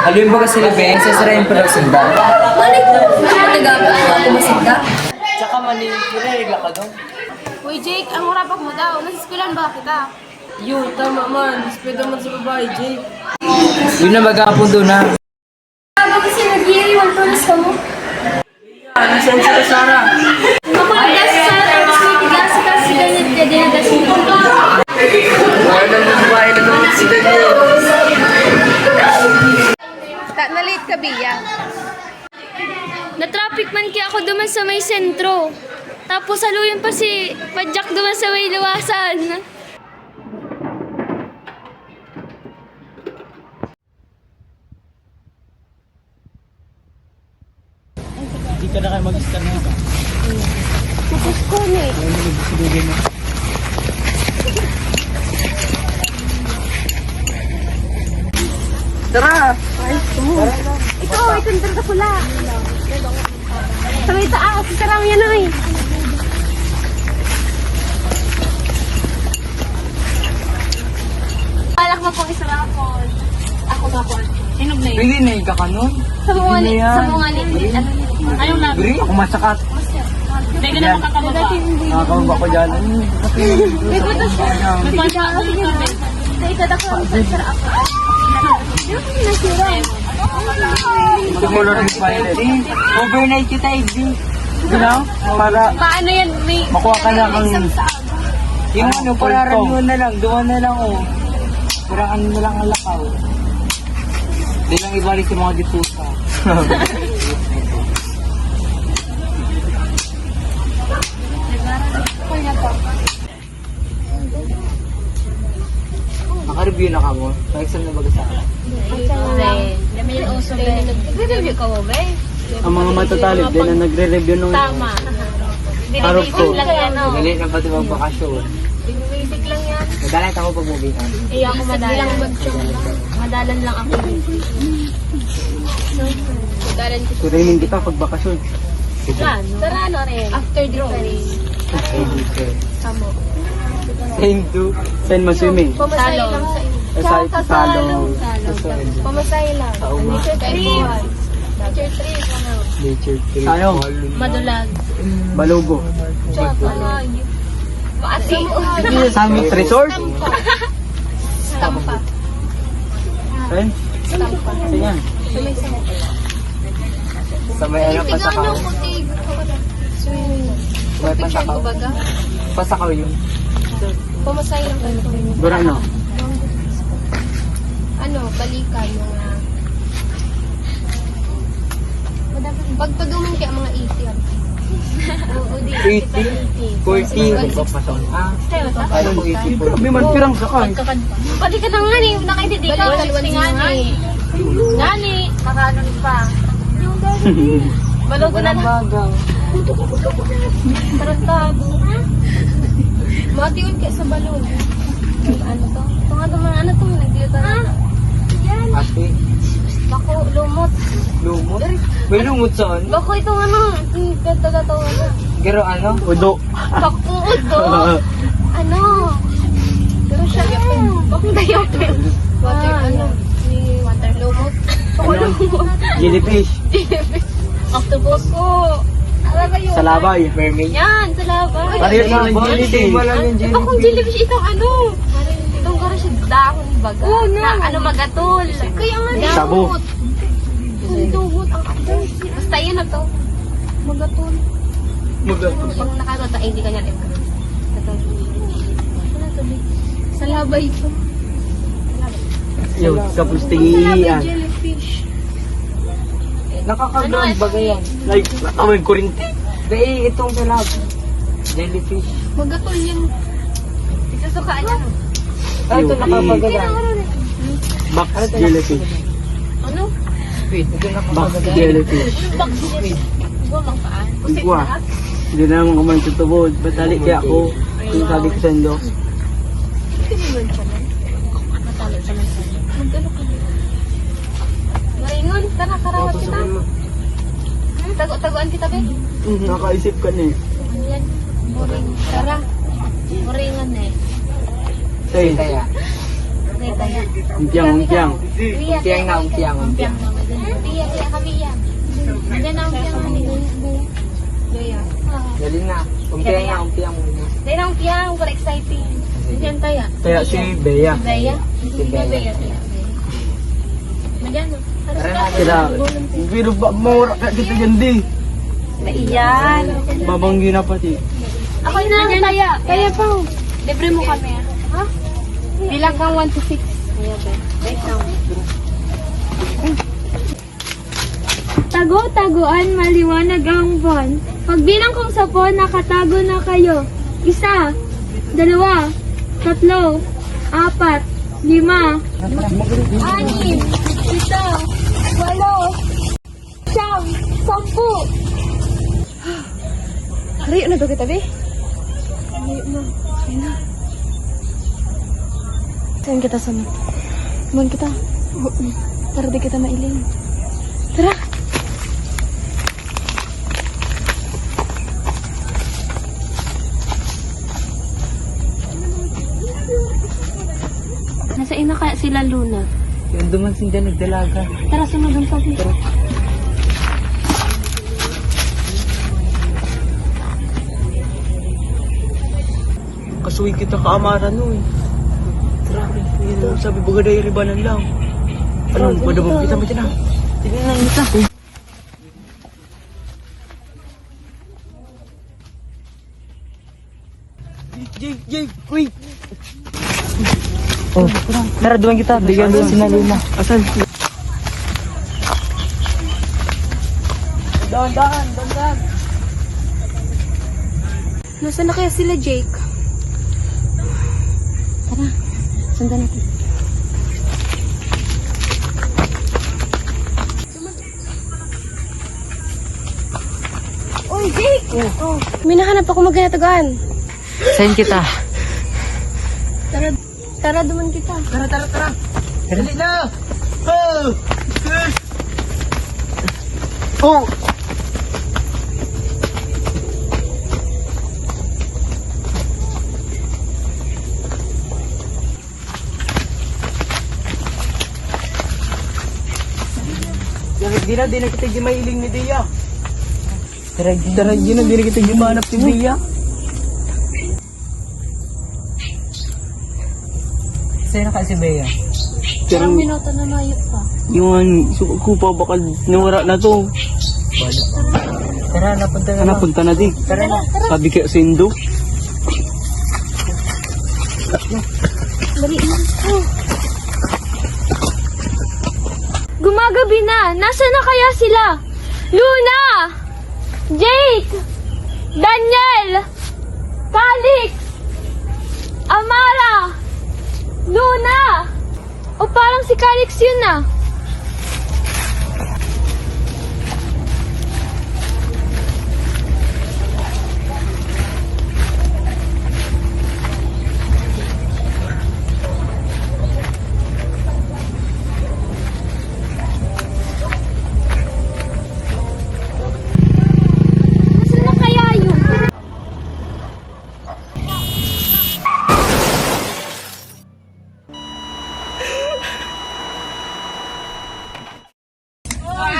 Haluin mo kasi labi, sasarayin pa ng sinda. Balik na. Nagagap ako masinda. Tsaka mali, regla ka doon. Uy, Jake, ang urapak mo daw. Nasispilan ba kita? Yun, tama man. Pwede man sa babae, Jake. Yun na mag-aapon doon ha. Bago kasi nag-iiwan to na sa mo. Nasaan sila, Sarah? Ako nagdas sa tapos may tigas kasi ganyan ka din nagdas mo. Wala na babae na naman si Daniel. Na-late ka, Bia. Na-traffic man kaya ako duman sa may sentro. Tapos haluyin pa si Padjak duman sa may luwasan. Hindi ka na kayo mag-scan na ba? Tapos ko na eh. Tara! Ito, itong talaga pula. Sa may taas, sarang yan ay. Alak mo pong isarapon. Ako nga po. Sinog na yun. Pwede na yung kakanon. Sa mga Hindi na yan. sa mga anong labi? Bri, ako masakat. Hindi ka naman kakababa. Nakakababa ko dyan. May puto siya. May puto siya. Sa ikadak ko ang sarap. Yung nasira. Tumulong yung pilot. Overnight kita, Iggy. You know? Para Paano yan? May makuha ka na kang... Yung ano, pararan Pulto. mo na lang. Doon na lang, oh. Parang ano na lang ang lakaw. Hindi lang ibalik yung mga dipusa. Naka-review na ka mo? Na-exam na ba sa akin? Nag-review ka mo ba eh? Ang mga matatalib din na nagre-review nung Tama. araw ko. Basic lang yan, no? Dali na ba ito magbakasyon? Basic lang yan. Madalit ako pag movie ka. Eh, ako madalan. Madalan lang ako. Madalan ko. Surimin kita pag bakasyon. Tara, ano rin? After drawing. Samo. Same to. Send mo swimming. Pamasahe lang sa inyo. Sa salong. Pamasahe lang. Sa uma. Nature trip. Nature trip, ano? Nature trip. Sayong. Madulag. Balugo. Chop, ano? Paati. Summit Resort. Stampa. Sen? Stampa. Sige. Sa may ano pa sa kao. Kutig. Swimming. May pa sa kao. Baga. Pa sa kao yun. Pamasahe lang kayo. Dura no? Ano, balikan mga... Pag paduman kaya mga 80 Oo, di. 80? 40? Ah, ayaw ko 80. May magpirang sa kay. Balikan na nga ni, nakaintindi ka. Balikan nga ni. Gani, kakanon pa. Balogo na lang. Bagang. Tarantado. Matiun kaya sa balon. Ano to? Ito nga naman, ano to? Nagdito na. Yan. Ate, Bako, lumot. lumot? May lumot saan? Bako itong ano, gata-gata ano. Pero ano? Udo. Bako, udo. Ano? Pero siya, bako dayopin. Water, ano? Water lumot. Bako lumot. Jellyfish. Octopus ko. Ano ba yun? Salabay. Mermaid. Yan, sa labay. Pareho lang yung jellyfish. Wala yung Ito kung jellyfish, itong ano? Itong karo siya dahon baga. Oo, na. Ano magatol. Kaya nga Sabo. damot. Kung dumot ang atol. Basta yun na to. Magatol. Pag nakakata, hindi ka niya rin. Ito. Ano to? Sa labay ito. Yun, sa Sa labay pustigian. jellyfish. Nakakaground ba yan? Like, amoy kurinti. Dahil itong salab. Jellyfish. Magatol yan. Isusukaan niya. Ah, ito nakapagala. Box jellyfish. Ano? Box jellyfish. Box jellyfish. Buwang paan. Igwa. Hindi na naman kumain sa tubod. Batali kaya ako. Yung sabi ko sendo. Hindi naman siya man. Matalo siya man siya. Magdalo ka na. Maringon, tara, karawat kita. Tago-tagoan kita, be. Nakaisip ka na eh. Ano yan? Boring. Tara. Boringan eh. Say. Nay Taya. Umpiang. Biya, Umpiang na, umpiang. Umpiang na. Biya, kabiya. Diyan na umpiang na ni Biya. Galing na. Umpiang muna. Diyan na umpiang, for exciting. Diyan Taya. Kaya si Bea. Bea. Bea. Diyan. Sila, pero mawara ka dito dyan di. Iyan. Babanggi na pati. Ako na, Taya. Taya pa. Libre mo kami. Ha? Bilang kang 1 to 6. Wait lang. Tago-taguan, maliwanag ang buwan. Pagbilang kong 10, nakatago na kayo. 1, 2, 3, 4, 5, 6, 7, 8, 9, 10. Hariyo na ba kita, be? Hariyo na. Ayun na. Saan kita sama? Buwan kita. Para di kita mailing. Tara! Nasa ina kaya sila Luna? Yung dumansin dyan, nagdalaga. Tara, sunod ang sabi. Kasuwi kita kaamaran no eh. Grabe. Sabi baga dahil ribanan lang. Ano, padabog kita mo dyan ah. Tignan lang kita. Jake, wait. Oh, tara, duwan kita. Bigyan doon si Naluma. Asan? Dahan. Nasaan na kaya sila Jake? Tara, sundan natin. Oy, Jake! Oh. May nahanap ako magkanatagaan. Saan kita? Tara, duman kita. Tara. Dali na! Oh! Yes! Oh! Di na kita gimailing ni Dia. Tara, di na kita gimanap si Dia. Saan na kasi Bea? Parang minuto na mayot pa. Yung suko ko pa bakal nawara na to. Tara, napunta na lang. Napunta na di. Tara na. Sabi kaya sa Indo. Dali na. Oh. Gumagabi na. Nasaan na kaya sila? Luna! Jake! Daniel! Calix! Amara! Luna! O parang si Calix yun ah. Nasaan na kaya yun?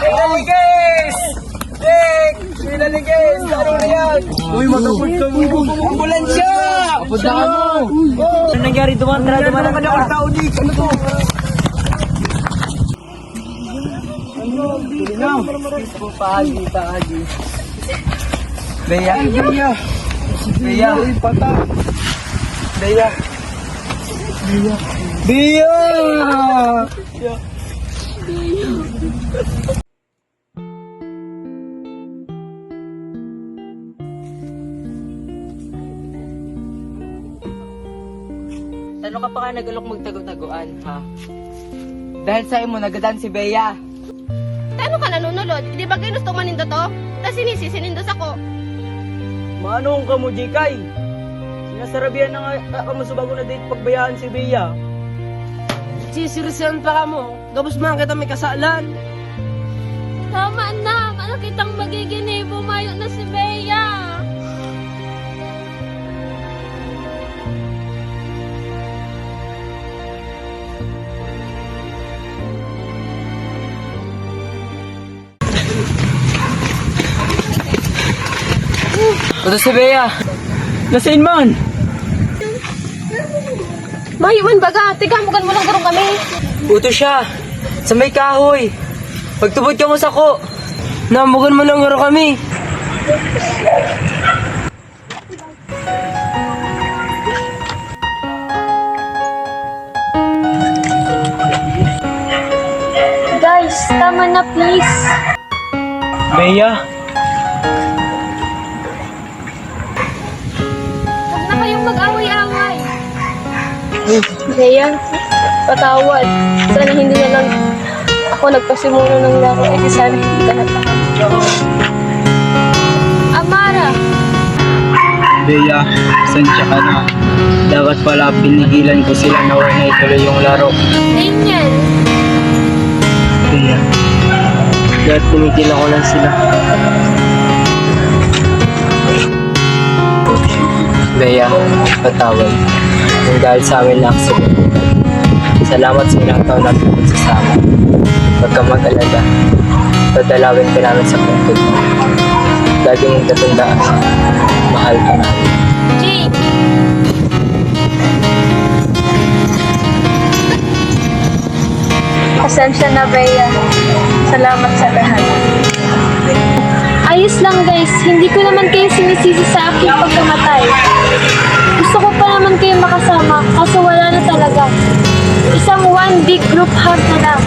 Hey guys! Jake! Sila ni guys! Ano na yan? Uy, matapos ka mo! Ambulansya! Punta ka mo. Ano nangyari? Duman na ka. Tao di! Ano to? Paagi. Bea! Bea! Bea! Uy, pata! Bea! Bea! Bea! Ano ka pa nga nagalok magtago-taguan, ha? Dahil sa imo, nagadan si Bea. Ano ka nanunulod? Hindi ba kayo gusto manindo to? Tapos sinindos ako. Manong ka mo, Jikay? Sinasarabihan na nga ka mo sa bago na date pagbayaan si Bea. Sisirisan pa ka mo. Gabos man kita may kasalan. Tama na. Malakitang magiging bumayo na si Bea. Ito si Bea. Nasaan man? Mayuman baga, tigamugan mo lang garong kami. Uto siya. Sa may kahoy. Pagtubod ka mo sa ko. Namugan mo lang kami. Guys, tama na please. Bea, Huwag na kayong mag-away-away. Bea, patawad. Sana hindi na lang ako nagpasimuno ng laro. Eh, sana hindi ka nagtakot. Amara, Bea, sensya ka na. Dapat pala pinigilan ko sila na wala na ituloy yung laro. Daniel, Bea, dapat pinigilan ko lang sila. Bea, patawad. Kung dahil sa amin na aksidente. Salamat sa ilang taon natin pagsasama. Huwag ka mag-alala. Dadalawin ka namin sa puntod mo. Lagi mong tatandaan. Mahal ka na. Jake, Pasensya na, Bea. Salamat sa lahat. ayos lang guys. Hindi ko naman kayo sinisisi sa aking pagkamatay. Gusto ko pa naman kayo makasama, kaso wala na talaga. Isang one big group hug na lang.